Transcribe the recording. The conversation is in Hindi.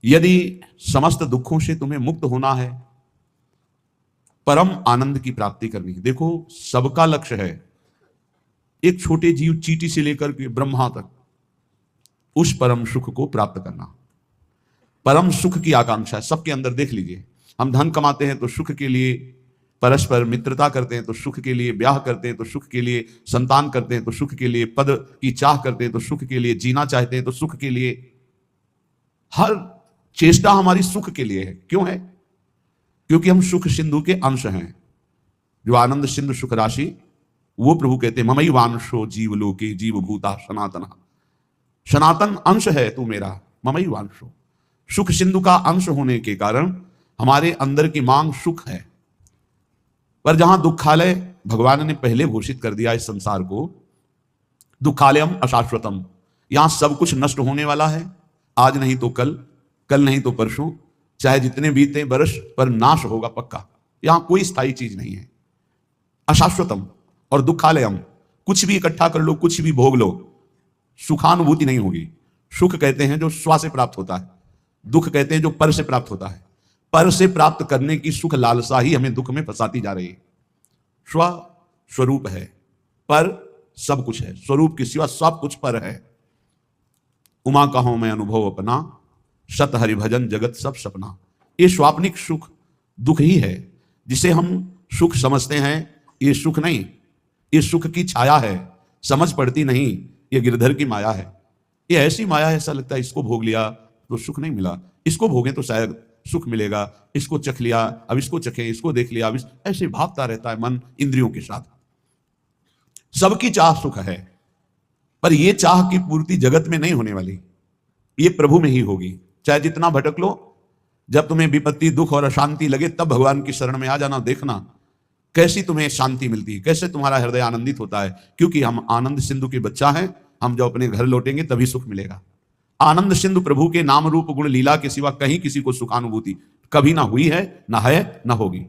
यदि समस्त दुखों से तुम्हें मुक्त होना है, परम आनंद की प्राप्ति करनी है, देखो सबका लक्ष्य है एक छोटे जीव चींटी से लेकर के ब्रह्मा तक उस परम सुख को प्राप्त करना। परम सुख की आकांक्षा है सबके अंदर। देख लीजिए, हम धन कमाते हैं तो सुख के लिए, परस्पर मित्रता करते हैं तो सुख के लिए, ब्याह करते हैं तो सुख के लिए, संतान करते हैं तो सुख के लिए, पद की चाह करते हैं तो सुख के लिए, जीना चाहते हैं तो सुख के लिए। हर चेष्टा हमारी सुख के लिए है। क्यों है? क्योंकि हम सुख सिंधु के अंश हैं। जो आनंद सिंधु सुख राशि, वो प्रभु कहते हैं ममई वांशो जीव लोके जीव भूता सनातन। सनातन अंश है तू मेरा, ममई वांशो। सुख सिंधु का अंश होने के कारण हमारे अंदर की मांग सुख है। पर जहां दुखालय भगवान ने पहले घोषित कर दिया इस संसार को, दुखालयम अशाश्वतम, यहां सब कुछ नष्ट होने वाला है। आज नहीं तो कल, कल नहीं तो परसों, चाहे जितने बीते बरस, पर नाश होगा पक्का। यहां कोई स्थायी चीज नहीं है। अशाश्वतम और दुखालयम, कुछ भी इकट्ठा कर लो, कुछ भी भोग लो, सुखानुभूति नहीं होगी। सुख कहते हैं जो स्व से प्राप्त होता है, दुख कहते हैं जो पर से प्राप्त होता है। पर से प्राप्त करने की सुख लालसा ही हमें दुख में फंसाती जा रही है। स्व स्वरूप है, पर सब कुछ है, स्वरूप के सिवा सब कुछ पर है। उमा कहो मैं अनुभव अपना, सत हरि भजन जगत सब सपना। ये स्वाप्निक सुख दुख ही है, जिसे हम सुख समझते हैं। ये सुख नहीं, ये सुख की छाया है, समझ पड़ती नहीं। ये गिरधर की माया है। ये ऐसी माया है, ऐसा लगता है इसको भोग लिया तो सुख नहीं मिला, इसको भोगें तो शायद सुख मिलेगा, इसको चख लिया अब इसको चखें, इसको देख लिया अब ऐसे भागता रहता है मन इंद्रियों के साथ। सबकी चाह सुख है, पर यह चाह की पूर्ति जगत में नहीं होने वाली, ये प्रभु में ही होगी। चाहे जितना भटक लो, जब तुम्हें विपत्ति दुख और अशांति लगे तब भगवान की शरण में आ जाना। देखना कैसी तुम्हें शांति मिलती है, कैसे तुम्हारा हृदय आनंदित होता है। क्योंकि हम आनंद सिंधु के बच्चा हैं। हम जब अपने घर लौटेंगे तभी सुख मिलेगा। आनंद सिंधु प्रभु के नाम रूप गुण लीला के सिवा कहीं किसी को सुखानुभूति कभी ना हुई है, ना है, ना होगी।